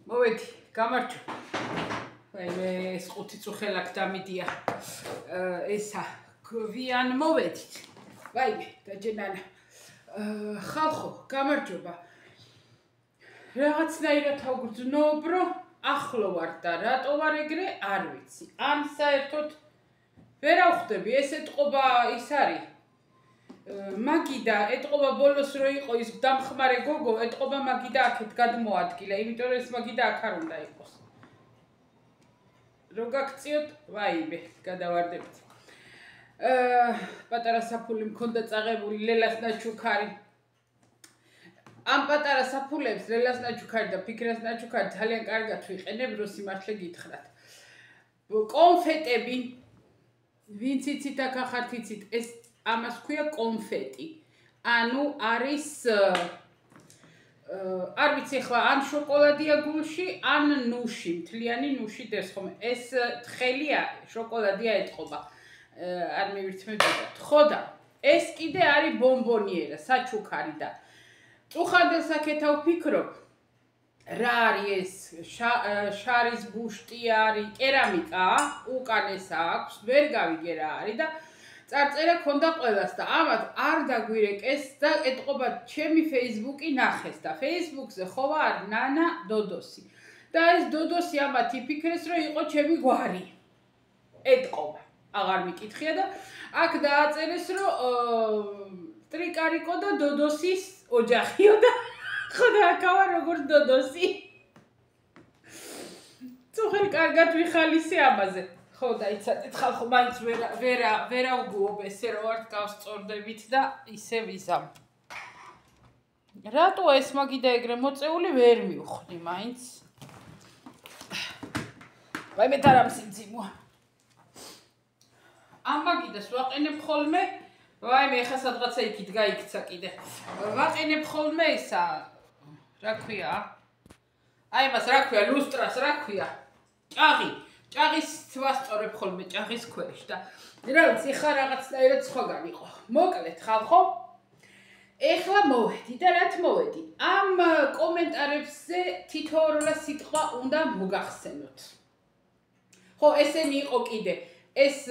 მოვედი, გამარჯობა. ეს 5 წუხელი აქ დამიდია. ესა გვიან მოვედით. ვაიმე, დაჯენანა. ხალხო, გამარჯობა. რაღაცნაირად ავგრძნობ, რომ ახლო ვარ და რატო ვარ ეგრე, არ ვიცი. ან საერთოდ ვერ ავხვდები, ეს ეთყობა ის არის. მაგიდა ეთყობა ბოლოს რო იყო ის დამხმარე გოგო, ეთყობა მაგიდა აქეთ გადმოადგილა, იმიტომ რომ ეს მაგიდა აქ არ უნდა იყოს. რო გაგწიოთ, ვაიმე, გადავარდებით. პატარა საფული მქონდა წაღებული ლელას ნაჩუქარი. ამ პატარა საფულებს ლელას ნაჩუქარი და ფიქრას ნაჩუქარი ძალიან კარგად ვიყენებ, რო სიმართლე გითხრათ. კონფეტები, ვინც იცით აქ ახართ იცით, ეს ამას ქვია კონფეტი. ანუ არის არ ვიცი ახლა ან შოკოლადია გულში, ან ნუში, მთლიანი ნუში დეს ხომ. ეს თხელია, შოკოლადია ეთყობა. არ მივირთმევდათ. ხო და ეს კიდე არის ბომბონიერა, საჩუქარი და წუხანდეს აქეთა ვფიქრობ, რა არის ეს? შარის ბუშტი არის, კერამიკა, უკანესა აქვს, ვერ გავიგე რა არის და წარწერა ქონდა ყველას და ამათ არ დაგვირეკეს და ეთყობა ჩემი Facebook-ი ნახეს და Facebook-ზე ხო ვარ ნანა დოდოსი. და ეს დოდოსი ამათ იფიქრეს, რომ იყო ჩემი გვარი. ეთყობა. აღარ მიკითხია და აქ დააწერეს, რომ ტრიკარიკო და დოდოსის ოჯახიო და ხო და აქავა როგორც დოდოსი. წუხელი კარგად ვიხალისე ამაზე. ხო და იცადეთ ხალხო, მაინც ვერა უგუობ ესე რო ვართ გავსწორდებით და ისე ვიზამ. რატო ეს მაგიდა ეგრე მოწეული ვერ მივხვდი მაინც. ვაიმე თარამ სიმძიმოა. ამ მაგიდას ვაყენებ ხოლმე, ვაიმე ეხა სადღაცა იქით გაიქცა კიდე. ვაყენებ ხოლმე ისა, რა ქვია? აი მას რა ქვია, ლუსტრას რა ქვია? ჭაღის ვასწორებ ხოლმე ჭაღის ქვეშ და რა ვიცი ხა რაღაცნაირად სხვაგან იყო. მოკლედ ხალხო, ეხლა მოვედი და რაც მოვედი. ამ კომენტარებზე თითოეულა სიტყვა უნდა მოგახსენოთ. ხო, ესენი იყო კიდე. ეს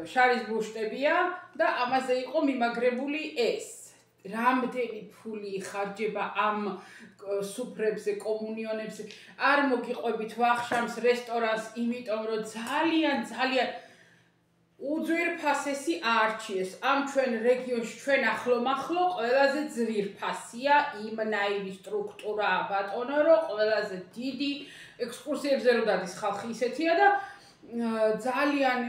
შარის ბუშტებია და ამაზე იყო მიმაგრებული ეს. რამდენი ფული იხარჯება ამ სუფრებზე, კომუნიონებზე. არ მოგიყვებით ვახშამს რესტორანს, იმიტომ რომ ძალიან უძვირფასესი აარჩიეს. ამ ჩვენ რეგიონში, ჩვენ ახლომახლო ყველაზე ძვირფასია იმნაირი სტრუქტურა ბატონო, რომ ყველაზე დიდი ექსკურსიებზე რო დადის ხალხი ისეთია და ძალიან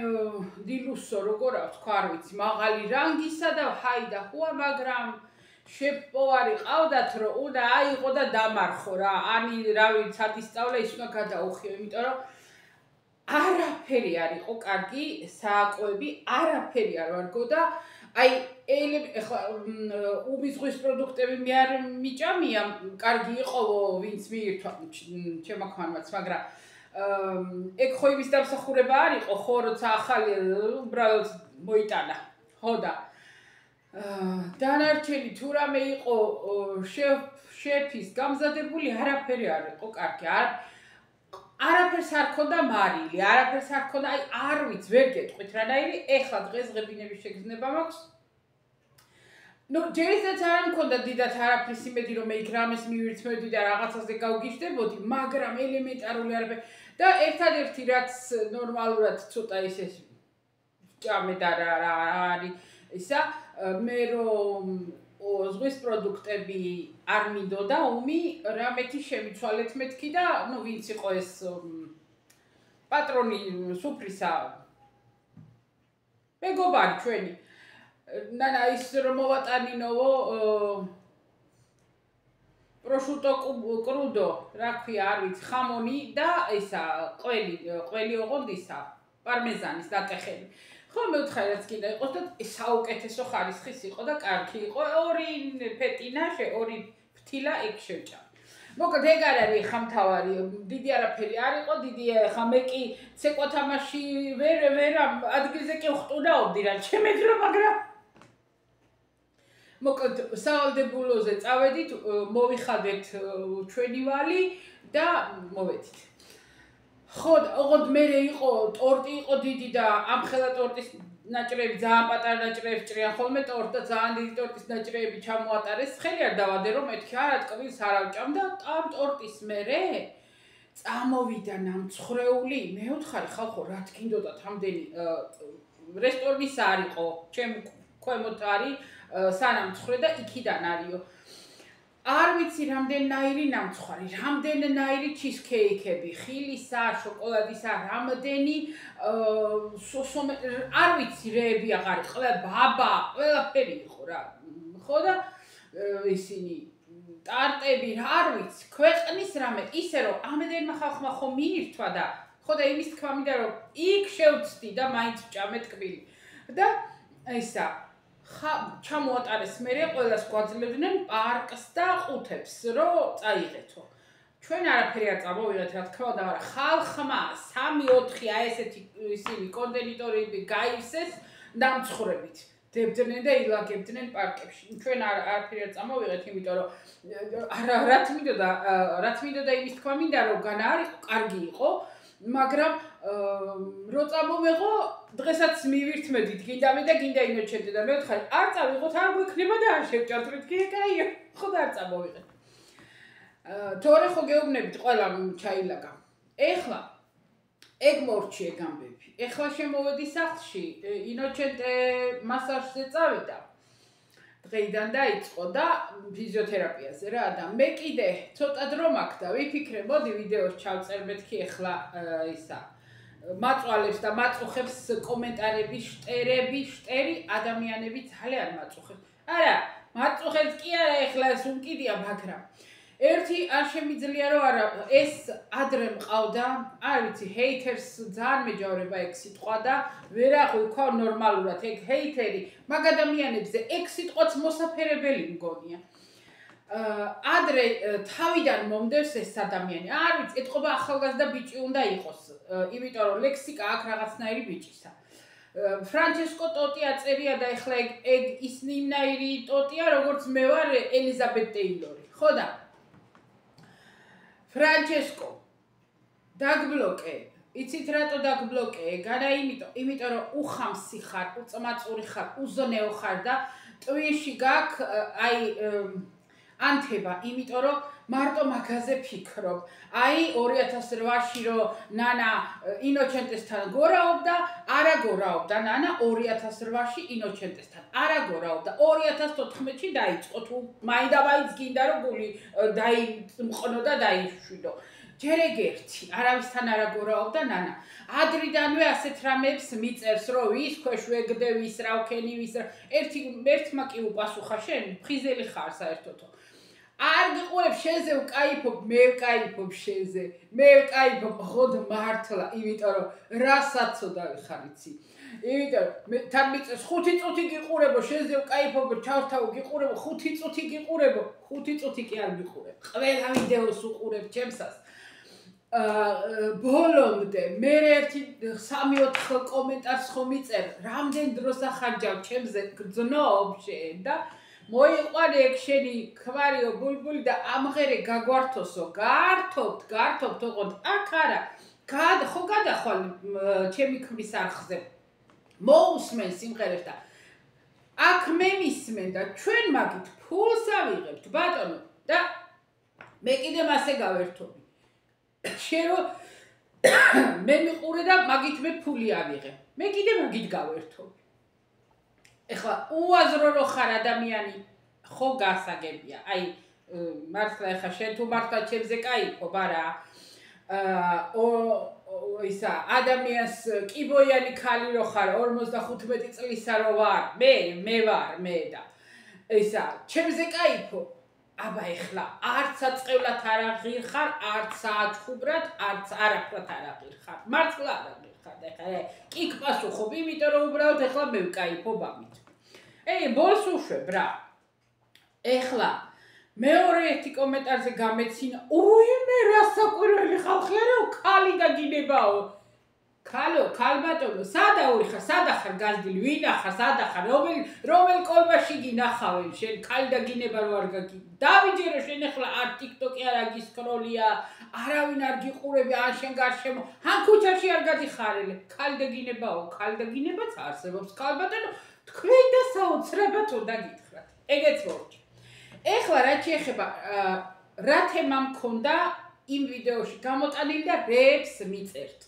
დილუსო როგორ ვთქვა, არ ვიცი, მაღალი რანგისა და ჰაიდა ხუა, მაგრამ შეპოვარი ყავდათ, რომ უნდა აიღო და დამარხო რა. ანი რავი, სადისწავლე ის უნდა გადაუხიო, იმიტომ რომ არაფერი არ იყო კარგი, საკვები არაფერი არ ვარგო და აი ეხლა უმიზღვის პროდუქტები მე არ მიჭამია, კარგი იყო ვინც მიირთვა ჩემო ქმარმაც, მაგრამ ეგ ხო იმის დამსახურება არ იყო, ხო როცა ახალი უბრალოდ მოიტანა. ხო და დანარჩენი თუ რამე იყო შეფის გამზადებული, არაფერი არ იყო კარგი. არაფერს არ ქონდა მარილი, არაფერს არ ქონდა, აი არ ვიცი, ვერ გეტყვით რანაირი, ეხლა დღესდღეობინების შეგრძნება მაქვს. ნუ ჯერისაც არ მქონდა დიდათ არაფრის იმედი, რომ მე იქ რამეს მივირთმევდი და რაღაცაზე გავგიჟდებოდი, მაგრამ ელემენტარული არაფერი და ერთადერთი რაც ნორმალურად ცოტა ისე ჭამე და რა არის ისა, მე რომ ზღვის პროდუქტები არ მინდოდა ომი, რამეთი შემიცვალეთ მეთქი და ნუ ვინც იყო ეს პატრონი სუფრისა მეგობარი ჩვენი ნანა ის რომ მოვატანინოვო პროშუტო კრუდო, რა ქვია, არ ვიცი, ხამონი და ისა ყველი ოღონდ ისა პარმეზანის დაკეხები. ხო მეუთხარი რაც კიდე იყოს და საუკეთესო ხარისხის იყო და კარგი იყო. 2 ფეტინაშე, 2 ფთილა ეგ შევჭამ. მოკლედ ეგ არ არის ხამთავარი, დიდი არაფერი არ იყო, დიდი ხა მე კი ცეკვა თამაში ვერ ადგილზე კი ვხტუნაობდი რა, ჩემე დრო, მაგრამ მოკლედ სავალდებულოზე წავედით, მოვიხადეთ ჩვენი ვალი და მოვედით. ხო, ოღონდ მე იყო ტორტი იყო დიდი და ამხელა ტორტის ნაჭრები ძალიან პატარა ნაჭრებს ჭრიან ხოლმე ტორტ და ძალიან დიდი ტორტის ნაჭრები ჩამოატარეს. ხელი არ დავადე რომ მეთქი არა ტკბილს არ ავჭამ და ამ ტორტის მერე წამოვიდა ნამცხრეული. მე ვთხარი ხალხო რა თქინდოდათ ამდენი რესტორნის არ იყო. ჩემ ქვემოთ არის სანამცხრე და იქიდან არისო. არ ვიცი რამდენნაირი ნამცხვარი, რამდენნაირი ჩიზქეიქები, ხილისა, შოკოლადისა, რამდენი არ ვიცი რეები აღარ იყო, ბაბა, ყველაფერი იყო რა. ხო და ისინი ტარტები, არ ვიცი, ქვეყნის რამე, ისე რომ ამდენმა ხალხმა ხო მიირთვა და ხო და იმის თქმა მინდა რომ იქ შევწდი და მაინც ვჭამე ტკბილი. და ისა ჩამოატარეს მერე ყველას გვაძლევდნენ პარკს და ყუთებს რომ წაიღეთო. ჩვენ არაფერი არ წამოვიღეთ რა თქმა უნდა, მაგრამ ხალხმა 3-4 ესეთი ისინი კონტენიტორები გაივსეს დამცხრებით. დებდნენ და ილაგებდნენ პარკებში. ჩვენ არაფერი არ წამოვიღეთ, იმიტომ რომ რაც მინდოდა იმის თქმა მინდა რომ განა არის კარგი იყო. მაგრამ რო წამოვეღო დღესაც მივირთმედით გინდამე და გინდა ინოჩენდე და მე ვთხარი არ წავიღოთ არ გვექნება და არ შევჭარდეთ კი კაია ხო და არ წამოვიღეთ თორე ხო გეუბნებით ყველა ჩაილაგა ეხლა ეგ მორჩი ეგ ამბები ეხლა შემოვედი სახლში ინოჩენდე მასაჟზე წავიდა დღეიდან დაიწყო და ფიზიოთერაპიაზე რა და მე კიდე ცოტა დრო მაქვს და ვიფიქრე მოდი ვიდეოს ჩავწერ მეთქი ეხლა ისა მაწვალებს და მაწუხებს კომენტარები შტერი ადამიანები ძალიან მაწუხებს არა მაწუხებს კი არა ეხლა ეს უკიდია მაგრამ ერთი არ შემიძლია რომ არა ეს ადრე მყავდა არ ვიცი ჰეითერს ძალიან მეჯავრება ეგ სიტყვა და ვერაღი ვქვა ნორმალურად ეგ ჰეითერი მაგ ადამიანებზე ეგ სიტყვაც მოსაფერებელი მგონია ადრე თავიდან მომდევს ეს ადამიანი არ ვიცი ეთყობა ახალგაზრდა ბიჭი უნდა იყოს იმიტომ რომ ლექსიკა აქვს რაღაცნაირი ბიჭისა ფრანჩესკო ტოტი აწერია და ეხლა ეგ ისნაირი ტოტია როგორც მე ვარ ელიზაბეთ ტეილორი ხო და ფრანჩესკო დაგბლოკე იცით რატო დაგბლოკე განა იმიტომ რომ უხამსი ხარ უწმაწური ხარ უზნეო ხარ და ტვიში გაქვს აი ანთება იმიტომ რომ მარტო მაგაზე ფიქრობ აი 2008-ში რომ ნანა ინოჩენტესთან გორაობდა არა გორაობდა ნანა 2008-ში ინოჩენტესთან არა გორაობდა 2014-ში დაიწყო თუ მაინდამაინც გინდა რომ გული დაიმყნო და დაიშვიდო ჯერ ეგ ერთი არავისთან არა გორაობდა ნანა ადრიდანვე ასეთ რამებს მიწერს რომ ვის ქვეშ ვეგდე ვის რავქენი ვის ერთმა კი უპასუხა შენ ფხიზელი ხარ საერთოდო არ გიყურებ შენზე ვკაიფობ მე ვკაიფობ შენზე მე ვკაიფობ ხოდ მართლა იმიტომ რომ რა საცოდავი ხარ იცი იმიტომ თან მიწეს 5 წუთი გიყურებო შენზე ვკაიფობ ჩავთავ გიყურებო 5 წუთი გიყურებო 5 წუთი კი არ გიყურებ ყველა ვიდეოს უყურებ ჩემსას ბოლომდე მე ერთი 3-4 კომენტარს ხომ მიწერ რამდენ დროს ახარჯავ ჩემზე გძნობ შენ და მოიყვანე ეგ შენი ხვარიო ბულბული და ამღერე გაგვართოსო გართობთ ოღონდ აქ არა ხო გადახვალ ჩემი ქმრის არხზე მოусმენ სიმღერებს და აქ მე მისმენ და ჩვენ მაგით ფულს ავიღებთ ბატონო და მე კიდე მასე გავერთობი შენ რომ მე მიყურე და მაგით მე ფული ავიღე მე კიდე მაგით გავერთობი ეხლა უაზრო რო ხარ ადამიანი ხო გასაგებია აი მართლა ეხლა შენ თუ მართლა ჩემზე кайფობ არა ისა ადამიანს კიბოიანი ქალი რო ხარ 55 წლისა რო ვარ მე ვარ მე და ისა ჩემზე кайფობ აბა ეხლა არც აწევლად არ აღირხარ არც აჩხუბრად არც არაფრად არ აღირხარ მართლა არ აღირხარ და ეხლა კიკ პასუხობ იმიტომ რომ უბრალოდ ეხლა მე ვკაიფობ ამით ბოლს უშვებ რა ეხლა მეორე ერთი კომენტარზე გამეცინა ой მე რა საკვირველი ხალხი არა ქალი და გინებაო ქალბატონო, სადაური ხარ, სადა ხარ გაზრდილი, ვინ ახარ, სადა ხარ, რომელ კოლბაში გინახავენ, შენ ქალი და გინება რო არ გაგი. დავიჯერო შენ ახლა არ TikTok-ი არ აგისკროლია, არავინ არ გიყურები, ან შენ გარშემო, ან ქუჩაში არ გადიხარელე. ქალი და გინებაო, ქალი და გინებაც არსებობს, ქალბატონო, თქვენ და საოცრებად უნდა გითხრათ. ეგეც მოვჭი. ეხლა რაც შეეხება რა თემა მქონდა იმ ვიდეოში გამოტანილი და რეებს მიწერთ.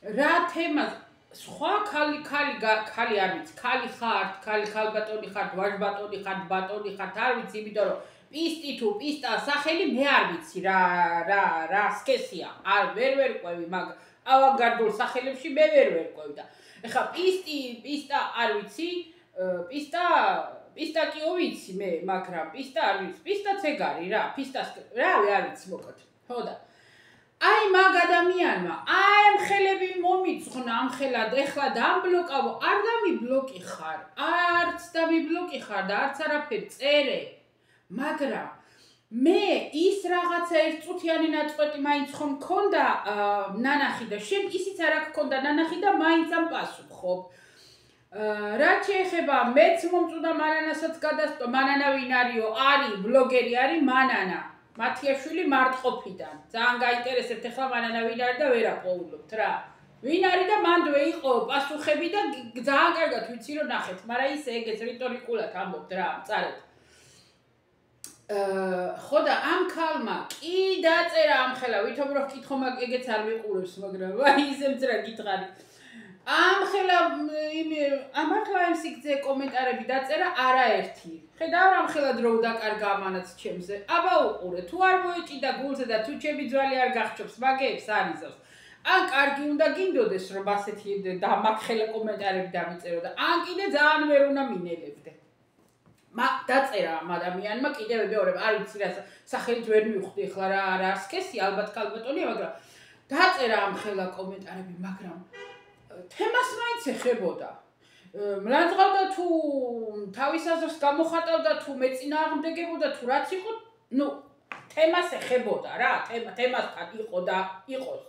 რა თემა სხვა ქალი არ ვიცი, ქალი ხართ, ქალბატონი ხართ, ვაჟბატონი ხართ, ბატონი ხართ, არ ვიცი, იმიტომ რომ პისტი თუ პისტა სახელი მე არ ვიცი რა სქესია. არ ვერ ყვევი, მაგ ავანგარდულ სახელებში მე ვერ ყვევი და ეხლა პისტა არ ვიცი, პისტა კიო ვიცი მე, მაგრამ პისტა არ ვიცი. პისტაც ეგ არის რა, პისტას რავი არ ვიცი მოკლედ. ხო და აი მაგ ადამიანმა აი ამ ხელები მომიძღვნა ამ ხელად ეხლა დამბლოკავო არ დამიბლოკი ხარ არც დამიბლოკი ხარ და არც არაფერი წერე მაგრამ მე ის რაღაცა ერთწუთიანი ნაწყვეტი მაინც ხომ მქონდა ნანახი და შენ ისიც არ გქონდა ნანახი და მაინც ამ პასუხობ რაც შეეხება მეც მომწუდა მანანასაც გადასწო მანანა ვინ არისო არის ბლოგერი არის მანანა მათიაშვილი მარტყოფიდან. ძალიან გაინტერესებთ ახლა მანანა ვინ არის და ვერ აყოულობთ რა. ვინ არის და მანდვე იყო პასუხები და ძალიან კარგად ვიცი რომ ნახეთ, მაგრამ ისე ეგეც რიტორიკულად ამბობთ რა, წარეთ. ხო და ამ ქალმა კი დაწერა ამ ხელა, ვითომ რომ ვკითხო მაგ ეგეც არ მიყურებს, მაგრამ ვაი ისემც რა გითხარი. ამ ხელა ამ ახლა იმ სიგრძე კომენტარები დაწერა არაერთი. ხედავ ამ ხელად რო დაკარგა ამანაც ჩემზე. აბა უყურე, თუ არ მოეჭიდა გულზე და თუ ჩემი ძვალი არ გახჭობს, მაგეებს არიზავს. ან კარგი უნდა გინდოდეს რომ ასეთი და მაგ ხელა კომენტარები დამიწერო და ან კიდე ძალიან ვერ უნდა მინელებდე. დაწერა ამ ადამიანმა კიდევ მეორე არ ვიცი რა სახელით ვერ მივხვდი ახლა რა სქესი ალბათ ქალბატონია, მაგრამ დაწერა ამ ხელა კომენტარები, მაგრამ თემას მაინც ეხებოდა. მლანძღავდა თუ თავის აზრს გამოხატავდა თუ მეწინააღმდეგებოდა თუ რაც იყო, ნუ თემას ეხებოდა რა, თემასთან იყო და იყოს.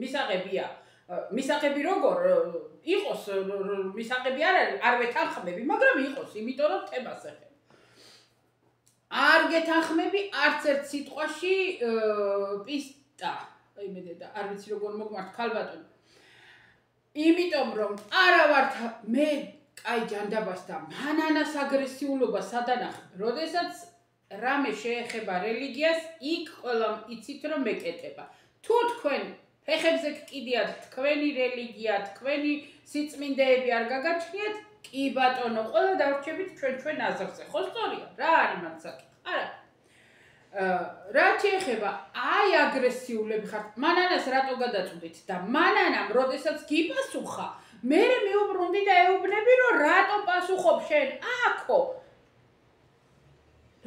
მისაღებია. მისაღები როგორ იყოს, მისაღები არ ვეთანხმები, მაგრამ იყოს, იმიტომ რომ თემას ეხება. არ გეთანხმები არც ერთ სიტყვაში პისტა. აი მე და არ ვიცი როგორ მოგმართ ქალბატონი. იმიტომ რომ არა ვართ მე კაი ჯანდაბას და მანანას აგრესიულობა სადანახე. როდესაც რამე შეეხება რელიგიას, იქ ყველა იცით რომ მეკეტება. თუ თქვენ ფეხებზე გკიდიათ თქვენი რელიგია, თქვენი სიწმინდეები არ გაგაჩნიათ, კი ბატონო, ყველა დავრჩებით ჩვენ აზრზე. ხო სწორია? რა არის მაგ საკითხი? არა. რაც შეეხება აი აგრესიულები ხართ, მანანას რატო გადაწყვდით და მანანამ როდესაც გიპასუხა, მე მეუბრუნდი და ეუბნები რომ რატო პასუხობ შენ? აქო.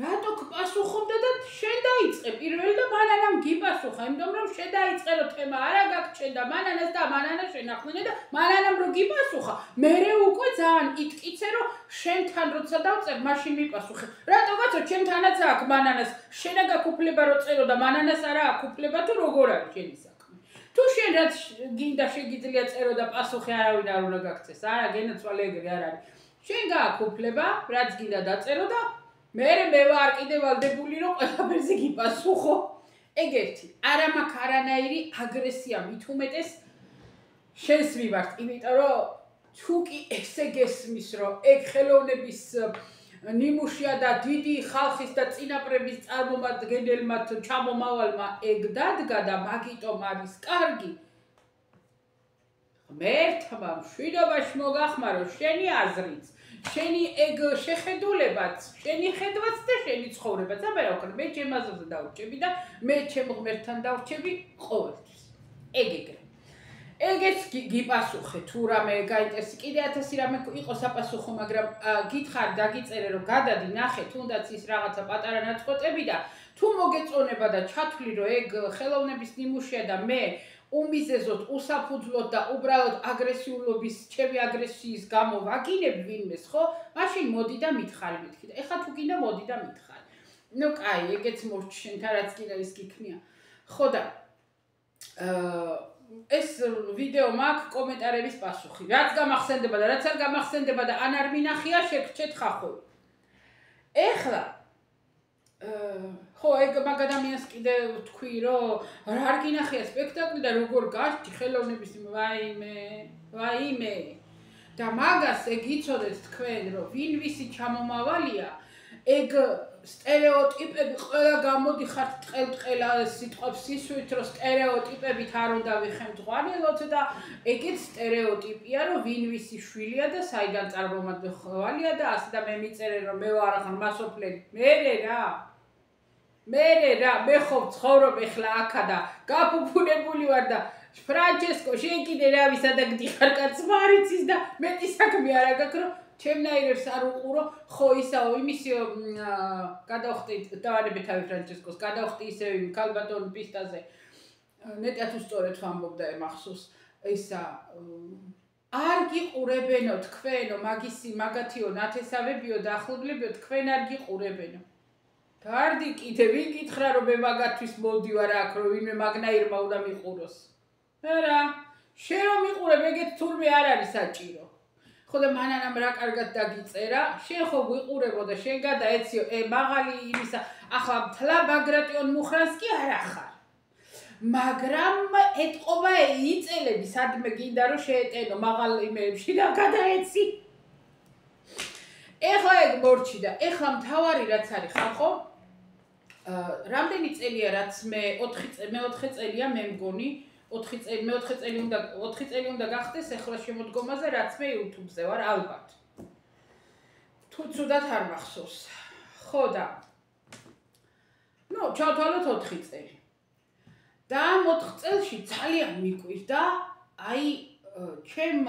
რატო გპასუხობდა და შენ დაიწყე პირველი და მანანამ გიპასუხა, იმიტომ რომ შენ დაიწყე რომ თემა არა გაგჩენ და მანანას და მანანა შენახმენე და მანანამ რო გიპასუხა, მე უკვე ძალიან იტკიცე რომ შენთან როცა დავწერ, მაშინ მიპასუხე. რატო კაცო, ჩემთანაც აქვს მანანას, შენა გაკუფლება რო წერო და მანანას არა აქვს უფლება თუ როგორ არის შენი საქმე. თუ შენ რაც გინდა შეგიძლია წერო და პასუხი არავინ არ უნდა გაქცეს, არა გენაცვალე ეგრე არ არის. შენ გააქვს უფლება, რაც გინდა დაწერო და მე ვარ კიდე ვალდებული რომ ყველაფერზე გიპასუხო. ეგ ერთი. არა მაქვს არანაირი აგრესია მით უმეტეს შენს მიმართ, იმიტომ რომ თუ კი ესე გესმის რომ ეგ ხელოვნების ნიმუშია და დიდი ხალხის და წინაპრების წარმომადგენელმა ჩამომავალმა ეგ დადგა და მაგიტომ არის კარგი. ღმერთმა მშვიდობაში მოგახმარო შენი აზრიც. შენი ეგ შეხედულებაც, შენი ხედვაც და შენი ცხოვრებაც. აბა რა ვქნა, მე ჩემ აზრზე დავრჩები და მე ჩემ ღმერთთან დავრჩები ყოველთვის. ეგრე. ეგეც გიპასუხე თუ რამე გაინტერესი, კიდე 1000 რამე იყო საპასუხო, მაგრამ გითხარ დაგიწერე რომ გადადი ნახე თუნდაც ის რაღაცა პატარა ნაწყვეტები და თუ მოგეწონება და ჩათვლი რომ ეგ ხელოვნების ნიმუშია და მე უმიზეზოდ, უსაფუძვლოდ და უბრალოდ აგრესიულობის, ჩემი აგრესიის გამო ვაგინებ ვინმეს, ხო? მაშინ მოდი და მითხარი მეთქი და ეხლა თუ გინდა მოდი და მითხარი. ნუ კაი, ეგეც მორჩ შენთან რაც კიდე ის გიქნია. ხო და ეს ვიდეო მაქვს კომენტარების პასუხი. რაც გამახსენდება და რაც არ გამახსენდება და ან არ მინახია, შეგრჩეთ ხახო. ეხლა ხო, ეგ მაგ ადამიანს კიდე თქვი, რომ რა არ გინახია სპექტაკლი და როგორ გაშთი ხელოვნების ვაიმე. და მაგას ეგ იცოდეთ თქვენ, რომ ვინ ვისი ჩამომავალია, ეგ სტერეოტიპები ყველა გამოდიხართ ტყელ-ტყელა სიტყვებს ისვით, რომ სტერეოტიპებით არ უნდა ვიხემძღვანელოთ და ეგეც სტერეოტიპია, რომ ვინ ვისი შვილია და საიდან წარმომადგენელია და ასე და მე მიწერე, რომ მე ვარ ღრმასოფლელი. მე ხო ცხოვრობ ეხლა აქა და გაფუფუნებული ვარ და ფრანჩესკო შენ კიდე რა ვისადაგდიხარ კაც მარიცის და მეტი საქმე არა გაქვს რომ ჩემნაირებს არ უყურო ხო ისაო იმისიო გადავხტით დავარებით თავი ფრანჩესკოს გადავხტი ისევ იმ ქალბატონ პისტაზე ნეტად უსწორად ვამბობდა ემახსოვს ისა არ გიყურებენო თქვენო მაგათიო ნათესავებიო დაახლოებლებიო თქვენ არ გიყურებენო გარდი კიდე ვიკითხრა რომ მე მაგათვის მოდივარ აქ რომ ვინმე მაგნაირმა უნდა მიყუროს არა შენ რომ მიყურებ ეგეთ თურმე არ არის საჭირო ხო და მანანამ რა კარგად დაგიწერა შენ ხო გვიყურებო და შენ გადაეციო მაღალი იმისა ახლა მთლა ბაგრატიონ მუხრანს კი არ ახარ მაგრამ ეთყობა იწელები სადმე გინდა რომ შეეტენო მაღალ იმეებში და გადაეცი ეხლა ეგ მორჩი და ეხლა მთავარი რაც არის ხალხო რამდენი წელია რაც მე 4 წელია მე მგონი 4 წელი უნდა გახდეს ეხლა შემოდგომაზე რაც მე YouTube-ზე ვარ ალბათ თუ ცუდად არ მახსოვს ხო და ჩავთვალოთ 4 წელი და 4 წელში ძალიან მიკვირდა აი ჩემ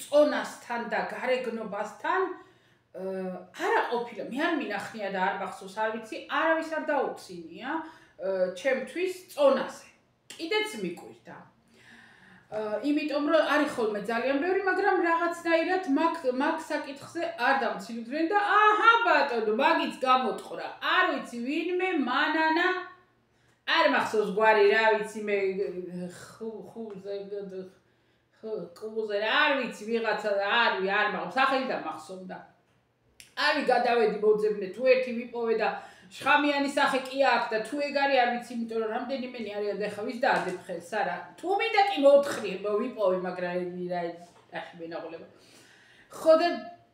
წონასთან და გარეგნობასთან არა ყოფილა მე არ მინახნია და არ მახსოვს არ ვიცი არავის არ დაუცინია ჩემთვის წონაზე კიდეც მიკვირდა იმიტომ რომ არის ხოლმე ძალიან ბევრი მაგრამ რაღაცნაირად მაგ საკითხზე არ დამცინდნენ და აჰა ბატონო მაგიც გამოტყვრა არ ვიცი ვინმე მანანა არ მახსოვს გვარი რა ვიცი მე ხუზე არ ვიცი ვიღაცა არ მახსოვს სახელი და მახსოვდა არი გადავედი მოძებნე თუ ერთი ვიპოვე და შხამიანი სახე კი აქვს და თუ ეგ არის არ ვიცი იმიტომ რომ რამდენიმენი არიან და ხა ვის დაადებ ხელს არა თუ მინდა კი მოთხრი ვიპოვე მაგრამ რა მენაღულება ხო და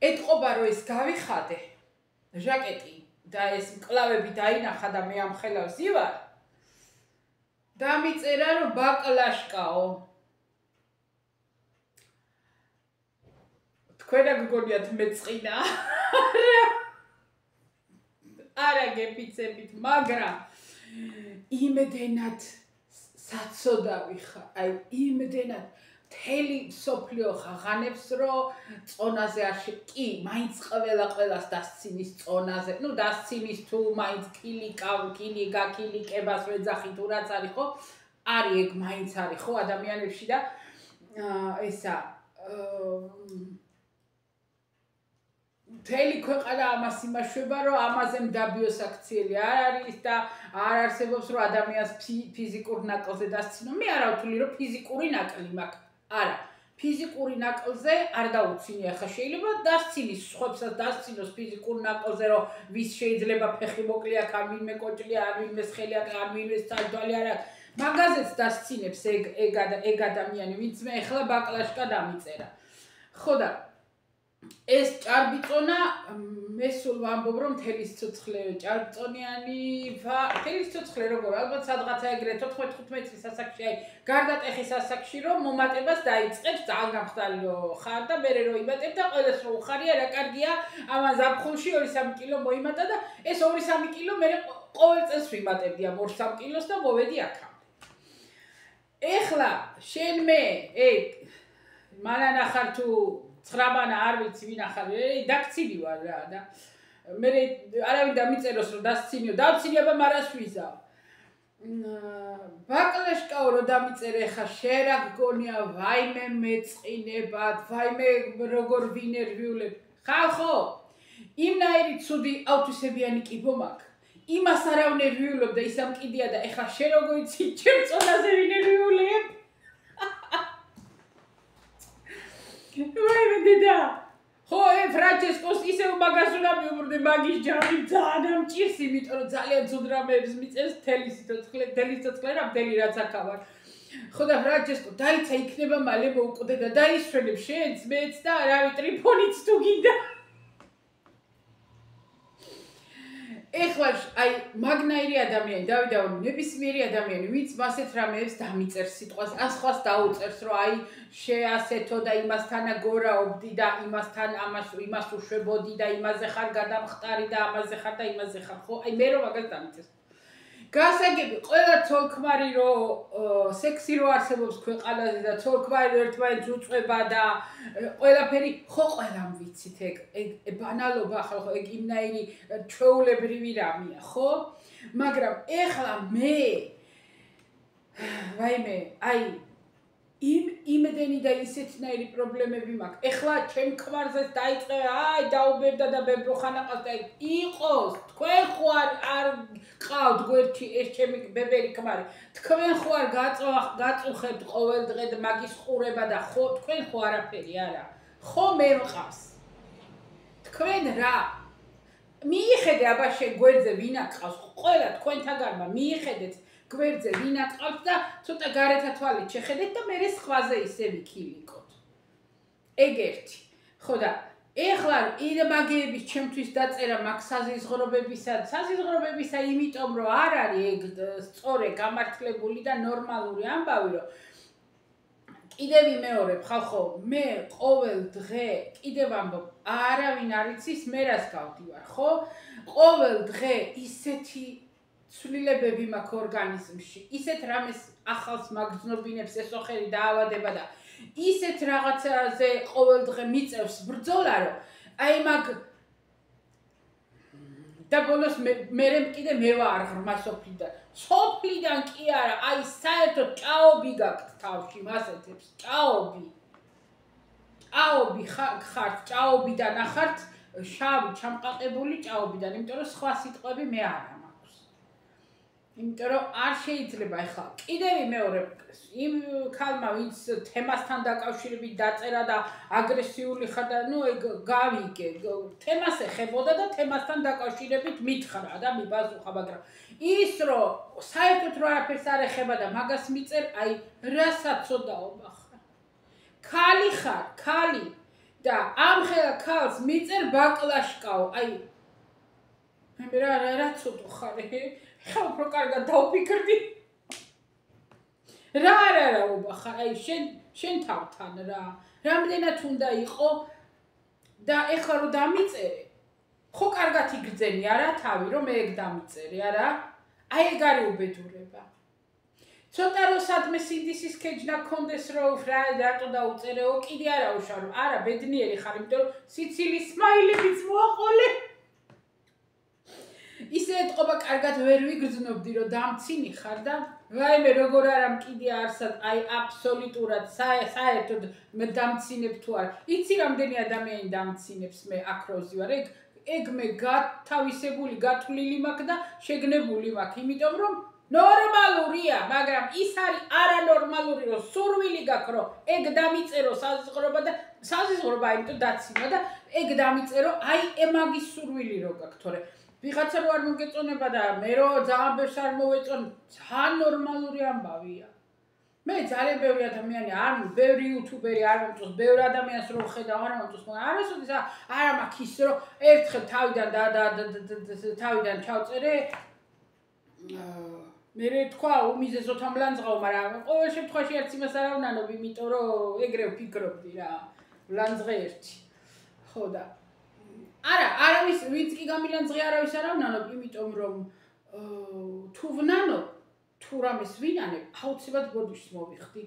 ეთყობა რომ ეს გავიხადე ჟაკეტი და ეს მკლავები დაინახა და მე ამ ხელავს ივარ დამიწერა რომ ბაკლაშკაო თქვენა გგონიათ მეწყინა არა გეფიცებით მაგრამ იმდენად საცოდავი ხარ აი იმდენად მთელი მსოფლიო ხაღანებს რომ წონაზე არ კი მაინც ყველას დასცინის წონაზე დასცინის თუ მაინც გაკილიკებას ვეძახი თუ რაც არის ხო არის ეგ მაინც არის ხო ადამიანებში და ესა მთელი ქვეყანა ამას იმაშვება რომ ამაზე მდაბიოს აქციელი არ არის და არ არსებობს რომ ადამიანს ფიზიკურ ნაკლზე დასცინო მე არა ვთვლი რომ ფიზიკური ნაკლი მაქვს არა ფიზიკური ნაკლზე არ დაუცინია ხა შეიძლება დასცინის სხვებსაც დასცინოს ფიზიკურ ნაკლზე რომ ვის შეიძლება ფეხი მოკლე აქვს ან ვინმე კოჭლია ან ვინმე ხელი აქვს ან ვინმე საჯვალი არ აქვს მაგაზეც დასცინებს ეგ ადამიანი ვინც მე ახლა ბაკლაშკა დამიწერა ხო და ეს ჭარბიწონა მე სულ ვამბობ რომ მთელი სიცოცხლე ჭარბწონიანი მთელი სიცოცხლე როგორ ალბათ სადღაცა ეგრე 14-15 წლის ასაკში აი გარდატეხის ასაკში რომ მომატებას დაიწყებს ძალიან გამხდარი რომ ხარ და მე რომ იმატებ და ყველას რომ უხარია რა კარგია ამან ზაფხულში 2-3 კილო მოიმატა და ეს 2-3 კილო მე ყოველ წელს ვიმატებდი ამ 2-3 კილოს და მოვედი აქამდე ეხლა შენ მე მანანა ხარ თუ ცხრაბანა არ ვიცი ვინ ახარ დაქცილი ვარ რა და მე არავინ დამიწეროს რომ დასცინიო დავცინიება მარას ვიზავ ბაკლაშკაო რომ დამიწერე ხა შენ რა გგონია ვაიმე მეწყინებად ვაიმე როგორ ვინერვიულებ ხალხო იმნაირი ცუდი ავტვისებიანი კიბო მაქვს იმას არავნერვიულებ და ის ამ კიდია და ეხლა შენ როგორ იცი ჩემ წონაზე ვინერვიულებ ფრანჩესკოს ისევ მაგას უნდა მიუბრუნდე მაგის ჯამი ძალიან ამჭირს იმიტომ რომ ძალიან ძუდ რამეებს მიწევს თელი სიცოცხლე რა მთელი რაც აქავარ ხო და ფრანჩესკო დაიცა იქნება მალე მოუკვდე და დაისვენებ შენს მეც და რავი ტრიფონიც თუ გინდა ეხლა აი მაგნაირი ადამიანი დავიდა ნებისმიერი ადამიანი ვინც მასეთ რამეებს დამიწერს სიტყვას ასხვას დაუწერს რომ აი შეასეთო და იმასთან გორაობდი და იმასთან იმას უშვებოდი და იმაზე ხარ გადამხტარი და ამაზე ხარ და იმაზე ხარ ხო აი მე რომ მაგას დამიწერს გასაგები ყველა ცოლ-ქმარი რომ სექსი რო არსებობს ქვეყანაზე და ცოლ-ქმარი რომ ერთმანეთს უწვება და ყველაფერი ხო ყველამ ვიცით ეგ ბანალობა ხო ეგ იმნაირი ჩვეულებრივი რამეა ხო მაგრამ ეხლა მე ვაიმე აი იმედენი და ისეთნაირი პრობლემები მაქვს. ეხლა ჩემ ქმარზეც დაიწყე, აი დაუბერდა და ბებრო ხანაყავს და იყოს, თქვენ ხო არ ყავთ გვერდში ეს ჩემი ბებერი ქმარი. თქვენ ხო არ გაწუხებთ ყოველ დღე მაგის ყურება და ხო თქვენ ხო არაფერი არა. ხო მე მყავს. თქვენ რა მიიხედე აბა შენ გვერდზე ვინ აკყავს? ყველა თქვენთაგანმა მიიხედეთ გვერდზე ვინ აკყავს და ცოტა გარეთა თვალით შეხედეთ და მე სხვაზე ისე ვიქილიკოთ. ეგ ერთი. ხო და ეხლა მაგეების ჩემთვის დაწერა მაგ საზიზღრობებისა იმიტომ რომ არ არის ეგ სწორე გამართლებული და ნორმალური ამბავი რომ კიდევ ვიმეორებ ხალხო მე ყოველ დღე კიდევ ამბობ არავინ არ იცის მე რას გავდივარ ხო ყოველ დღე ისეთი ცვლილებები მაქვს ორგანიზმში ისეთ რამეს ახალს მაგზნობინებს ესოხერი დაავადება და ისეთ რაღაცაზე ყოველ დღე მიწევს ბრძოლა რომ აი მაგ და ბოლოს მე კიდე მე ვარ ღრმა სოფლიდან კი არა აი საერთოდ ჭაობი გაქვს თავში მასეთებს ჭაობი ხართ ჭაობიდან ახართ შავი ჩამყაყებული ჭაობიდან იმიტომ რომ სხვა სიტყვები მე არა იმიტომ რომ არ შეიძლება ეხლა კიდევ ვიმეორებ იმ ქალმა ვინც თემასთან დაკავშირებით დაწერა და აგრესიული ხარ და ნუ ეგ გავიგე თემას ეხებოდა და თემასთან დაკავშირებით მითხრა და მიბაზუხა მაგრამ ის რომ საერთოდ რა არაფერს არ ეხება და მაგას მიწერ აი რასაცოდაობა ხარ ქალი ხარ ქალი და ამ ქალს მიწერ ბაკლაშკაო აი მე რა ცოტო ხარ ხა უფრო კარგად დავფიქრდი. რა არაობა ხა აი შენ თავთან რა. რამდენად უნდა იყო და ეხლა რომ დამიწერე. ხო კარგად იგრძენი არა თავი რომ მე ეგ დამიწერე არა? აი ეგ არის უბედურება. ცოტა რომ სადმე სინდისის ქეჯნა გქონდეს რომ რატო დაუწერეო კიდე არა უშავ არა ბედნიერი ხარ იმიტომ რომ სიცილის სმაილებიც მოაყოლე. ისე ეთყობა კარგად ვერ ვიგრძნობდი რომ დამცინი ხარ და ვაიმე როგორ არა მკიდე არსად აი აბსოლუტურად საერთოდ მე დამცინებ თუ არ იცი რამდენი ადამიანი დამცინებს მე აკროზი ვარ ეგ მე გათავისებული გათვლილი მაქვს და შეგნებული მაქვს იმიტომ რომ ნორმალურია მაგრამ ის არის არანორმალური რომ სურვილი გაქვს რომ ეგ დამიწერო საზღრობა და საზღრობა იმიტომ დაციმა და ეგ დამიწერო აი მაგის სურვილი რო გაქვს თორე ვიღაცა რო არ მოგეწონება და მე რო ძალიან ბევრს არ მოვეწონ ძალიან ნორმალური ამბავია მე ძალიან ბევრი ადამიანი არ ბევრი იუთუბერი არ მომწონს ბევრი ადამიანს რო ხედავ არ მომწონს მაგრამ არასოდეს არა მაქვს ის რომ ერთხელ თავიდან ჩავწერე მე თქვა უმიზესოდ ამ ლანძღავ მაგრამ ყოველ შემთხვევაში არც იმას არ ავნანობ იმიტომ რომ ეგრე ვფიქრობდი რა ლანძღე ერთი ხო და არა, არავის ვინც კი გამილანძღე არავის არ ავნანობ, იმიტომ რომ თუ ვნანობ, თუ რამეს ვინანებ, აუცილებლად ბოდიშს მოვიხდი.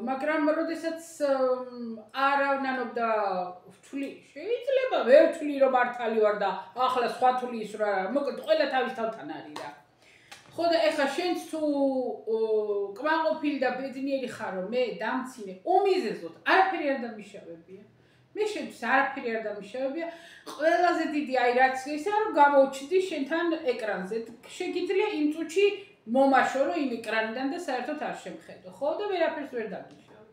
მაგრამ როდესაც არ ავნანობ და ვთვლი, შეიძლება ვერ ვთვლი რომ მართალი ვარ და ახლა სხვა თვლი ის რა, მოკლედ ყველა თავის თავთან არის რა. ხო და ეხლა შენც თუ კმაყოფილი და ბედნიერი ხარ რომ მე დამცინე, უმიზესოდ არაფერი არ დამიშავებია. მე შენთვის არაფერი არ დამიშავებია. ყველაზე დიდი აი რაც ისაა რომ გამოვჩდი შენთან ეკრანზე. შეგიძლია იმ წუთში მომაშორო იმ ეკრანიდან და საერთოდ არ შემხედო, ხო? და ვერაფერს ვერ დამიშავებ.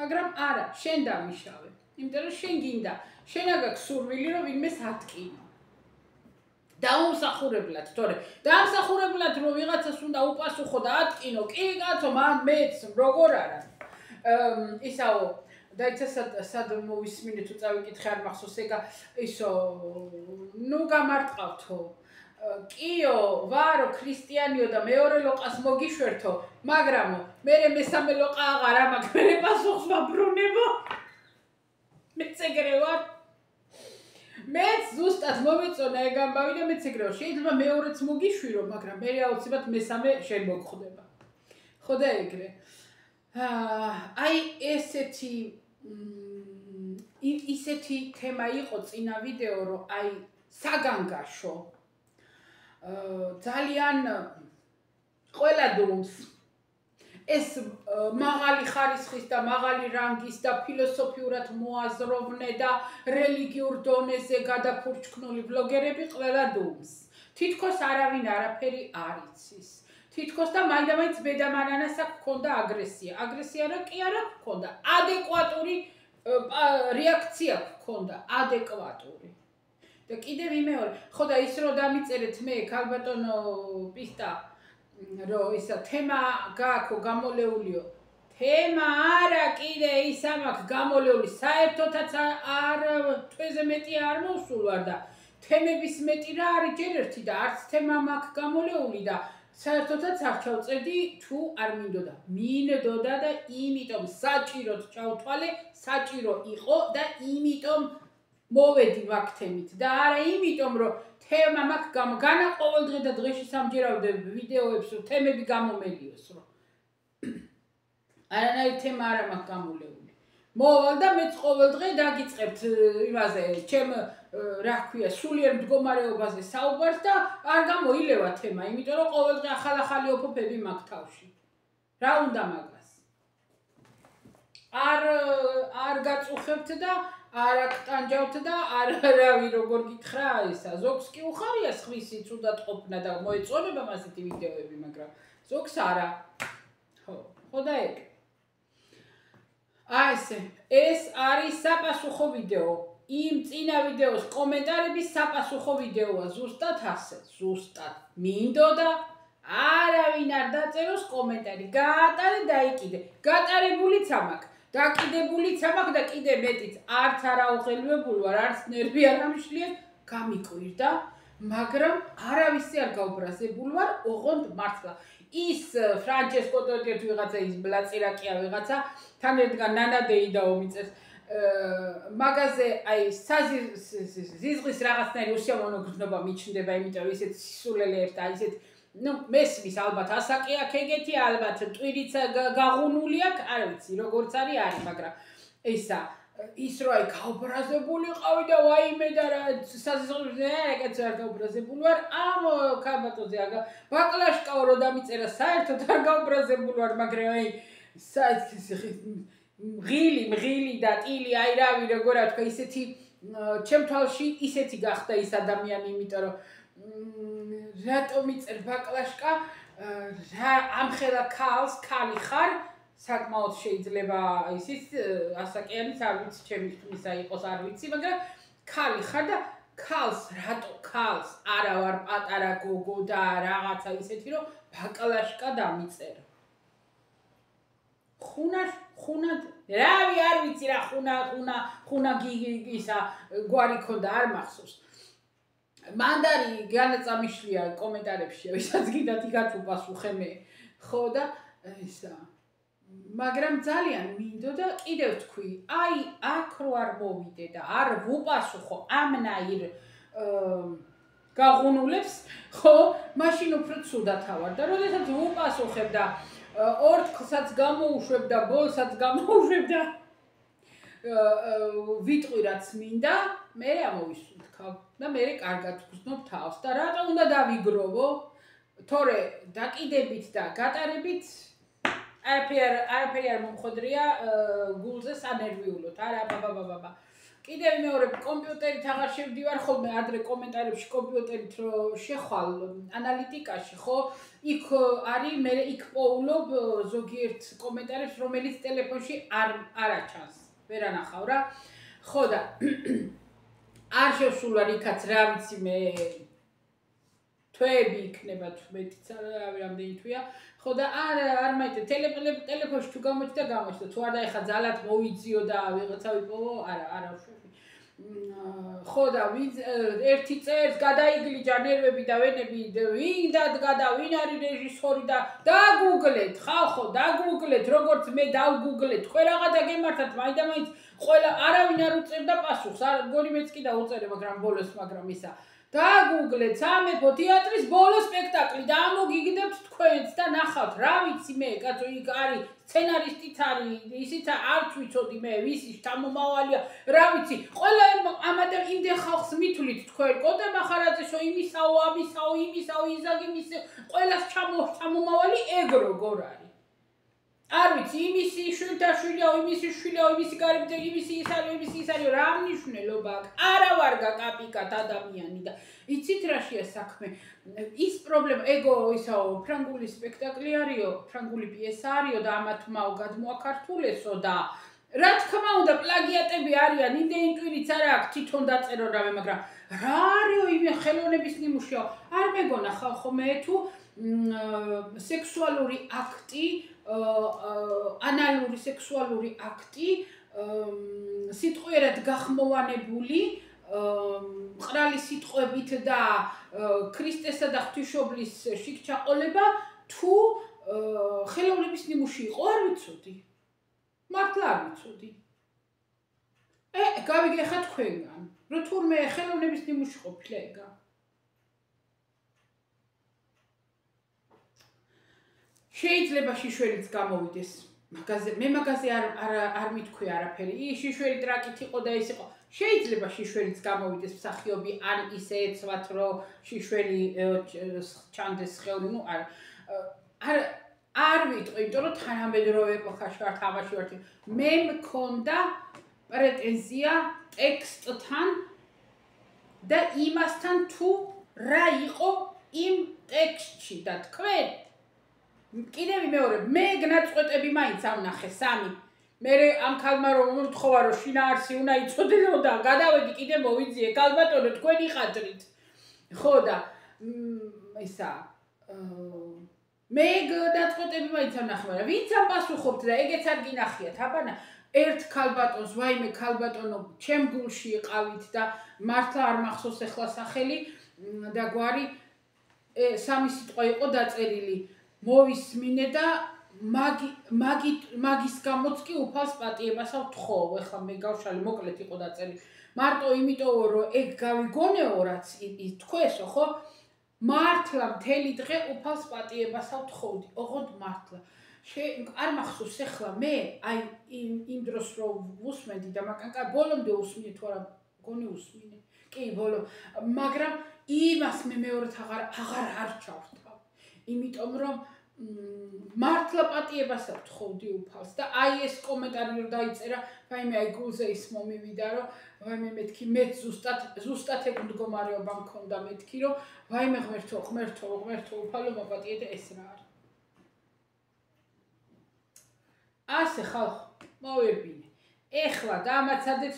მაგრამ არა, შენ დამიშავე. იმიტომ რომ შენ გინდა შენ აგაქვს სურვილი რომ ვინმეს ატკინო. დაუმსახურებლად, თორე დაამსახურებლად რომ ვიღაცას უნდა უპასუხო და ატკინო, კი კაცო, მან მეც როგორ არა. ისაო დაიცა სად მოვისმინე თუ წავიკითხე არ მახსოვს ეგა ისო ნუ გამარტყავთო კიო ვარო ქრისტიანიო და მეორე ლოყას მოგიშვერთო მაგრამ მე მესამე ლოყა აღარ ამაქვს მე პასუხს ვაბრუნებო მეც ეგრე ვარ მეც ზუსტად მომეწონა ეგ ამბავი და მეც ეგრე ვარ შეიძლება მეორეც მოგიშვირო მაგრამ მე აუცილებლად მესამე შენ მოგხვდება ხო და ეგრე აი ისეთი თემა იყო წინა ვიდეო რომ აი საგანგაშო ძალიან ყველა დუმს ეს მაღალი ხარისხის და მაღალი რანგის და ფილოსოფიურად მოაზროვნე და რელიგიურ დონეზე გადაფურჩქნული ბლოგერები ყველა დუმს თითქოს არავინ არაფერი არ იცის თითქოს და მაინდა-მაინც ბედამანანას აქვს ქონდა აგრესია რა კი არა ქონდა ადეკვატური რეაქცია ქონდა ადეკვატური და კიდევ იმეორე ხო და ის რომ დამიწერეთ მე ქალბატონო პისტა რომ ისა თემა გააქო გამოლეულიო თემა არა კიდე ის ამაქვს გამოლეული საერთოდაც არ თვეზე მეტი არ მოსულვარ და თემების მეტი რა არის ჯერ ერთი და არც თემა მაქვს გამოლეული და საერთოდაც არ ჩავწერდი თუ არ მინდოდა. მინდოდა და იმიტომ საჭიროდ ჩავთვალე, საჭირო იყო და იმიტომ მოვედი ვაქთემით და არა იმიტომ რომ თემა მაქვს განა ყოველდღე და დღეში სამჯერავდე ვიდეოებს რომ თემები გამომელიოს რომ არანაირი თემა არ მაქვს გამოლეული. მოვალ და მეც ყოველდღე დაგიწყებთ იმაზე ჩემ რა ქვია სულიერ მდგომარეობაზე საუბარს და არ გამოილევა თემა, იმიტომ რომ ყოველდღე ახალ-ახალი ოფოფები მაქვს თავში. რა უნდა მაგას? არ გაწუხებთ და არ აკტანჯავთ და არავი როგორ გითხრა ესა. ზოგს კი უხარია სხვისი ცუდად ყოფნა და მოეწონება მასეთი ვიდეოები, მაგრამ ზოგს არა. ხო და ეგ. აი ეს არის საპასუხო ვიდეო. იმ წინა ვიდეოს კომენტარების საპასუხო ვიდეოა ზუსტად ასე ზუსტად მინდოდა არავინ არ დაწეროს კომენტარი გაატარე დაიკიდე გატარებულიც ამაქვს დაკიდებულიც ამაქვს და კიდე მეტიც არც არაუღელვებული ვარ არც ნერვი არ ამშლიეთ გამიკვირდა მაგრამ არავისი არ გაუბრაზებული ვარ ოღონდ მართლა ის ფრანჩესკო ტოტიეთ ვიღაცა ის ბლაწირაკია ვიღაცა თან ერთგან ნანადეი დაომიწეს მაგაზე აი ზიზღის რაღაცნაირი უსიამოვნო გრძნობა მიჩნდება, იმიტომ რომ ისეთ სისულელე ერთა, ისეთ ნუ მესმის ალბათ ასაკი აქ ეგეთი ალბათ ტვირიც გაღუნული აქვს, არ ვიცი როგორც არის, მაგრამ ისა ის რო აი გაუბრაზებული ყავი და ვაიმე და რა საზღვრზე ეგეც არ გაუბრაზებული ვარ ამ ქალბატონზე აგა ბაკლაშკაო რო დამიწერა საერთოდ არ გაუბრაზებული ვარ მაგრამ აი მღილი და ტილი აი რავი როგორ თქვა ისეთი ჩემ თვალში ისეთი გახდა ის ადამიანი იმიტომ რომ რატომ იწერ ბაკლაშკა ამხელა ქალი ხარ საკმაოდ შეიძლება ისიც ასაკიანიც არ ვიცი ჩემი თქმისა იყოს არ ვიცი მაგრამ ქალი ხარ და ქალს რატო ქალს არა ვარ პატარა გოგო და რაღაცა ისეთი რომ ბაკლაშკა დამიწერო ხუნად რავი არ ვიცი რა ხუნა ისა გვარი ქონდა არ მახსოვს მანდარი განაწამიშლია კომენტარებში ვისაც გინდათ იგათ უპასუხე მე ხო და ისა მაგრამ ძალიან მინდოდა კიდევ თქვი აი აქ რო არ მოვიდე და არ ვუპასუხო ამნაირ გაღუნულებს ხო მაშინ უფრო ცუდად ავარ და როდესაც ვუპასუხებ და ორთქლსაც გამოუშვებ და ბოლსაც გამოუშვებ და ვიტყვირაც მინდა მე ამოვისუნთქავ და მე კარგად ვგრძნობ თავს და რატომ უნდა დავიგროვო თორე დაკიდებით და გატარებით არაფერი არ მომხდრია გულზე სანერვიულოთ არა ბაბა კიდევ მეორე კომპიუტერით აღარ შევდივარ ხოლმე ადრე კომენტარებში კომპიუტერით რო შეხვალ ანალიტიკაში ხო იქ არის მე იქ პოულობ ზოგიერთ კომენტარებს რომელიც ტელეფონში არ აჩანს ვერ ანახავ რა ხო და არ შევსულ არ იქაც რა ვიცი მე თვეები იქნება მეტიც რამდენი თვეა ხო და არ მაიტე ტელეფონში თუ გამოჩნდა გამოჩნდა თუ არა ეხა ძალად მოვიძიო და ვიღაცა ვიპოვო არა ვშვები ხო და ერთი წერს გადაიგლიჯა ნერვები და ვენები ვინ დადგა და ვინ არის რეჟისორი და დაგუგლეთ ხალხო დაგუგლეთ როგორც მე დავგუგლეთ თქვენ რაღა დაგემართათ მაინდა-მაინც ყველა არავინ არ უწერდა პასუხს არ მგონი მეც კი დაუწერე მაგრამ ბოლოს მაგრამ ისა დაგუგლეთ სამეფო თეატრის ბოლო სპექტაკლი და ამოგიგდებთ თქვენც და ნახავთ რა ვიცი მე კაცო იქ არის სცენარისტიც არის ისიც არც ვიცოდი მე ვისი შთამომავალია რა ვიცი ყველა ამადა იმდენ ხალხს მithulით თქვენ კოტე მახარაძეშო იმისაო ამისაო იმისაო იზაგი მის ყველას ჩამომავალი ეგ როგორ არის არ ვიცი იმისი შვილთაშვილიაო იმისი შვილიაო იმისი გარიბდე იმისი ის არის რა მნიშვნელობა აქვს არა ვარ გაკაპიკად ადამიანი და იცით რაშია საქმე ის პრობლემა ეგო ისაო ფრანგული სპექტაკლი არისო ფრანგული პიესა არისო და ამათ მაო გადმოაქართულესო და რა თქმა უნდა პლაგიატები არიან იმდენი ტვინიც არა აქვს თვითონ დაწერო რამე მაგრამ რა არისო იმე ხელოვნების ნიმუშიაო არ მეგონა ხალხო მე თუ სექსუალური აქტი ანალური სექსუალური აქტი სიტყვიერად გახმოვანებული მყრალი სიტყვებით და ქრისტესა და ღვთისმშობლის შიგჩაყოლება თუ ხელოვნების ნიმუში იყო არ ვიცოდი მართლა არ ვიცოდი გავიგე ხა თქვენგან რომ თურმე ხელოვნების ნიმუში ყოფილა ეგა შეიძლება შიშველიც გამოვიდეს მაგაზე არ მithქვი არაფერი შიშველი ტრაკით იყო და ის იყო შეიძლება შიშველიც გამოვიდეს მსახიობი ან ისე ეცვათ რომ შიშველი ჩანდეს სხეული ნუ არ ვიტყვი იმიტომ რომ თანამედროვე ეპოქაში ვართ ამაში ვართ მე მქონდა პრეტენზია ტექსტთან და იმასთან თუ რა იყო იმ ტექსტში და თქვენ კიდევ მეორე მე გნაწყვეტები მაინც ავნახე სამი მე ამ ქალმა რომ მომთხოვა რომ შინაარსი უნდა იცოდეო და გადავედი კიდე მოვიძიე ქალბატონო თქვენი ხათრით ხო და ისა მე გნაწყვეტები მაინც ავნახე მაგრამ ვინც აპასუხობთ და ეგეც არ გინახიათ აბანა ერთ ქალბატონს ვაიმე ქალბატონო ჩემ გულში იყავით და მართლა არ მახსოვს ახლა სახელი და გვარი სამი სიტყვა იყო დაწერილი მოვისმინე და მაგის გამოც კი უფალს პატიებასავ თხოვ ეხლა მე გავშალე მოკლედ იყო დაწერილი მარტო იმიტომ რომ ეგ გავიგონეო რაც თქვესო ხო მართლა მთელი დღე უფალს პატიებასავ თხოვდი ოღონდ მართლა არ მახსოვს ახლა მე აი იმ დროს რომ უსმენდი და მაგან ბოლომდე უსმინე თუ არა გონი უსმინე კი ბოლო მაგრამ იმას მე მეორედ აღარ არჩავ იმიტომ რომ მართლა პატიებასავ თხოვდი უფალს და აი ეს კომენტარი რომ დაიწერა ვაიმე აი გულზე ის მომივიდა რომ ვაიმე მეთქი მე ზუსტად ეგ მდგომარეობა მქონდა მეთქი რომ ვაიმე ღმერთო უფალო მოპატიე და ეს რა არის ასე ხალხო მოვებინე ეხლა დამაცადეთ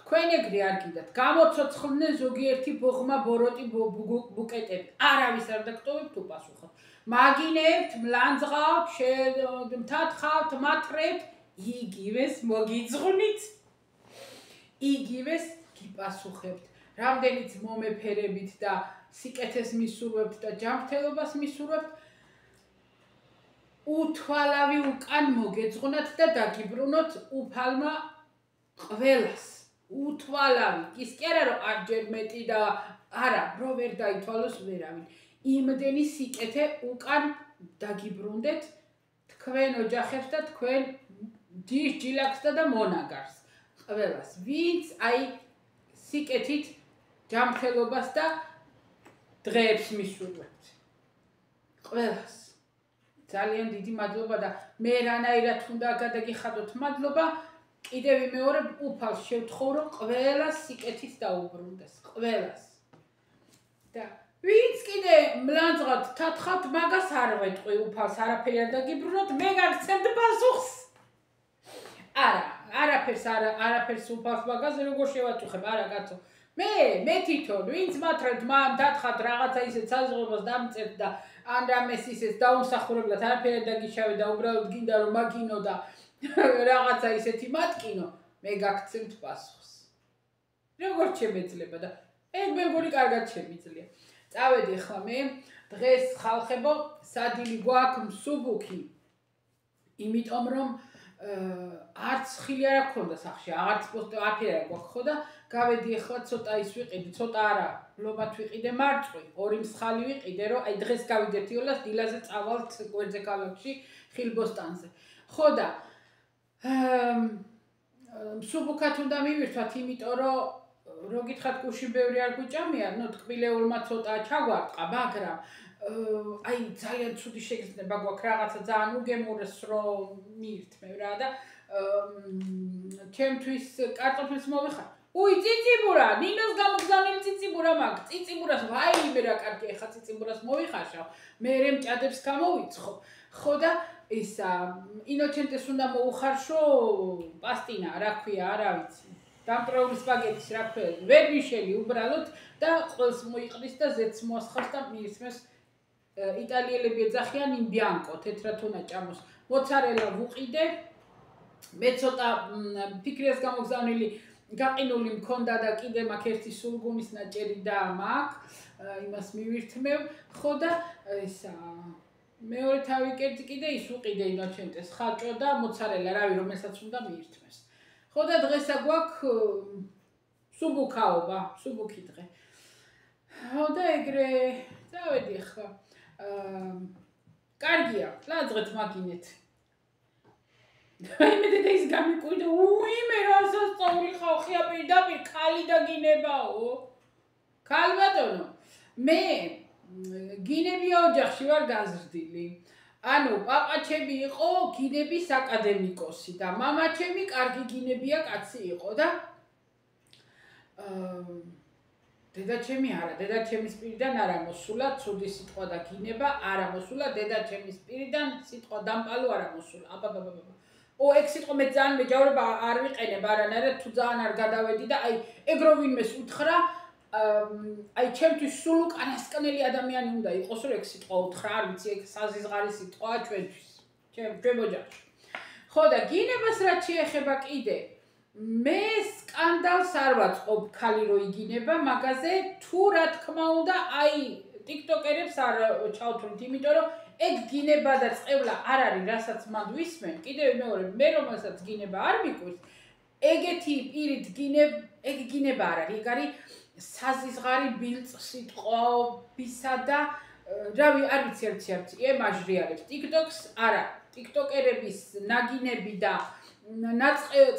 თქვენ ეგრე არ გიდათ გამოცოცხლდნენ ზოგიერთი ბოღმა ბოროტი ბუკეტები არავის არ დაგტოვებთ უპასუხოთ მაგინებთ მლანძღავთ მთათხავთ მათრებთ იგივეს მოგიძღვნით იგივეს გიპასუხებთ რამდენიც მომეფერებით და სიკეთეს მისურვებთ და ჯანმრთელობას მისურვებთ უთვალავი უკან მოგეძღვნათ და დაგიბრუნოთ უფალმა ყველას უთვალავი ის კი არა რომ არჯერ მეტი და არა რო ვერ დაითვალოს ვერავინ იმდენი სიკეთე უკან დაგიბრუნდეთ თქვენ ოჯახებს და თქვენ ჯილაკსა და მონაგარს ყველას ვინც აი სიკეთით ჯანმრთელობას და დღეებს მისურვებთ ყველას ძალიან დიდი მადლობა და მე რანაირად უნდა გადაგიხადოთ მადლობა კიდევ მეორე უფალს შევთხოვ რომ ყველას სიკეთით დაუბრუნდეს ყველას და ვინც კიდე მლანძღავთ თათხავთ მაგას არ ვეტყვი უფალს არაფერი არ დაგიბრუნოთ მე გაგცემთ პასუხს არაფერს უფალს მაგაზე როგორ შევაწუხებ არა კაცო მე თვითონ ვინც მათრად დათხრათ რაღაცა ისეთ საზღვრებას დამწერთ და ან რამეს ისეთ დაუმსახურებლად არაფერი დაგიშავე და უბრალოდ გინდა რომ მაგინო და რაღაცა ისეთი მატკინო, მე გაგცემთ პასუხს. როგორ შემეძლება და ეგ მეგონი კარგად შემიძლია. წავედი ახლა მე დღეს ხალხებო სადილი გვაქვს მსუბუქი. იმიტომ რომ არც ხილი არ აქვს სახში, აღარც პოსტი არაფერი არ გვაქვს ხო და გავედი ახლა ცოტა ის ვიყიდი, ცოტა არა, ლომათ ვიყიდე მარწყვი, ორი მსხალი ვიყიდე, რომ აი დღეს გავიდეთ იოლას, დილაზე წავალთ გვერდზე ქალაქში, ხილბოსტანზე. ხო და მსუბუქად უნდა მივირთვათ, იმიტომ რომ რო გითხრათ გუშინ ბევრი არ გვიჭამია, ნუ ტკბილეულმა ცოტა ჩაგვარტყა, მაგრამ აი ძალიან ცუდი შეგრძნება გვაქვს რაღაცა ძალიან უგემურეს რომ მივირთმევ რა და ჩემთვის კარტოფილს მოვიხარ. უი ციციბურა, ნინოს გამოგზავნილი ციციბურა მაქვს. ციციბურას ვაიმე რა კარგი ახლა ციციბურას მოვიხარშავ. მე მჭადებს გამოვიცხო. ხო და ისა ინოჩენტეს უნდა მოუხარშო პასტინა, რა ქვია, არა ვიცი. დამტრეული სპაგეთის რა ქვია, ვერმიშელი უბრალოდ და ყველს მოიყრის და ზეთს მოასხავს და მიირთმევს. იტალიელები ეძახიან იმ ბიანკო, თეთრათუნა ჭამოს. მოცარელა ვუყიდე. მე ცოტა ფიქრიას გამოგზავნილი გაყინული მქონდა და კიდე მაქვს ერთი სულგუნის ნაჭერი და მაქვს, იმას მივირთმევ. ხო და ისა მეორე თავი კერძი კიდე ის უყიდე ინოჩენტეს ხაჭო და მოცარელა, რავი, რომელსაც უნდა მიირთმეს. ხო და დღესა გვაქვს სუბუქაობა, სუბუქი დღე. ხო და ეგრე წავედი ახლა. კარგია, ლაძღეთ მაგინეთ. მე და ის გამიკვირდა, უი მე რა სასწაული ხალხია პირდაპირ ქალი და გინებაო. ქალ ბატონო, მე გინებია ოჯახში ვარ გაზრდილი. ანუ პაპაჩემი იყო გინების აკადემიკოსი და მამაჩემი კარგი გინებია კაცი იყო და დედაჩემი არა, დედაჩემის პირიდან არა მოსულა ცუდი სიტყვა და გინება არა მოსულა, დედაჩემის პირიდან სიტყვა დამპალო არა მოსულა. აბაბაბაბა. ეგ სიტყვა მე ძალიან მეჯავრება არ ვიყენებ არანაირად თუ ძალიან არ გადავედი და აი ეგ რო ვინმეს უთხრა აი ჩემთვის სულ უკანასკნელი ადამიანი უნდა იყოს რომ ეგ სიტყვა უთხრა, არ ვიცი ეგ საზიზღარი სიტყვაა ჩვენთვის. ჩვენ ოჯახში. ხო და გინებას რაც შეეხება კიდე მე სკანდალს არ ვაწყობ ქალი რო იგინება მაგაზე თუ რა თქმა უნდა აი ტიკტოკერებს არ ჩავთვლით, იმიტომ რომ ეგ გინება და წევლა არ არის რასაც მანდ ვისმენ. კიდევ მეორე მე რომელსაც გინება არ მიკვირს, ეგეთი პირით ეგ გინება არ არის, ეგ არის საზიზღარი ბილწ სიტყვაობისა და რავი არ ვიცი ემაჟრიალებს ტიკტოკს არა ტიკტოკერების ნაგინები და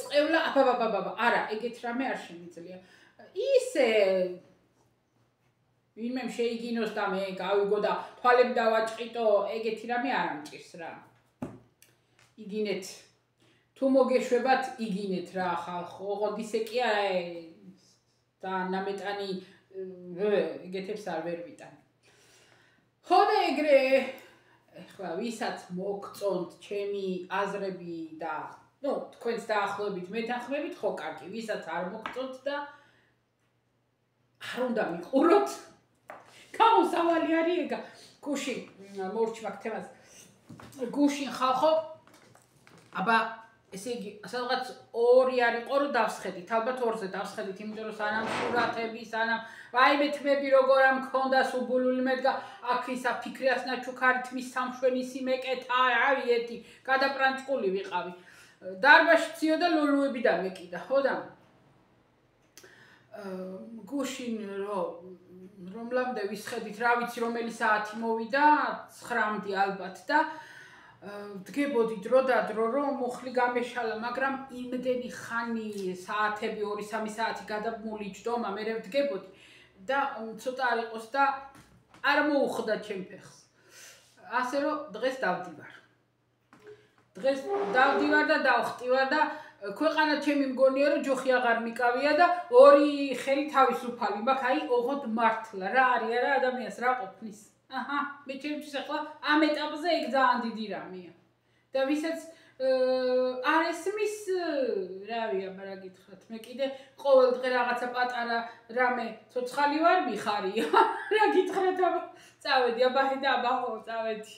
წევლა აბაბაბაბა არა ეგეთ რამე არ შემიძლია ისე ვინმემ შეიგინოს და მე გავიგო და თვალები დავაჭყიტო ეგეთი რამე არ ამჭირს რა იგინეთ თუ მოგეშვებათ იგინეთ რა ხალხო ოღონდ ისე კი არა და ნამეტანი ეგეთებს არ ვერ ვიტან ხო და ეგრე ეხლა ვისაც მოგწონთ ჩემი აზრები და ნუ თქვენს დაახლოებით მეთანხმებით ხო კარგი ვისაც არ მოგწონთ და არ უნდა მიყუროთ გამოსავალი არის ეგა გუშინ მორჩმაკ თემას გუშინ ხალხო აბა ესე იგი სადღაც ორი არ იყო რომ დავსხედით ალბათ ორზე დავსხედით იმიტომ რომ სანამ სურათები სანამ ვაიმე თმები როგორ ამ მქონდა სუბულული მედგა აქ ისა ფიქრიას ნაჩუქარი თმის სამშვენისი მეკეთა რავი ერთი გადაპრანჭკული ვიყავი დარბაში ციოდა ლულუები დამეკიდა ხო და გუშინ რომლამდე ვისხედით რა ვიცი რომელი საათი მოვიდა 9-მდე ალბათ და დგებოდი დრო და დრო რომ მუხლი გამეშალა მაგრამ იმდენი ხანი საათები 2-3 საათი გადამული ჯდომა მე ვდგებოდი და ცოტა არ იყოს და არ მოუხდა ჩემ ფეხს ასე რომ დღეს დავდივარ და დავხტივარ და ქვეყანა ჩემი მგონია რომ ჯოხი აღარ მიკავია და ორი ხელი თავისუფალი მაქვს აი ოღონდ მართლა რა არის არა ადამიანს რა ყოფნის აჰა მე ჩემთვის ახლა ამ ეტაპზე ეგ ძალიან დიდი რამეა და ვისაც არ ესმის რავია, რა გითხრათ, მე კიდე ყოველ დღე რაღაცა პატარა რამე ცოცხალი ვარ მიხარია. რა გითხრათ, წავედი აბაჰე და აბაჰო, წავედი.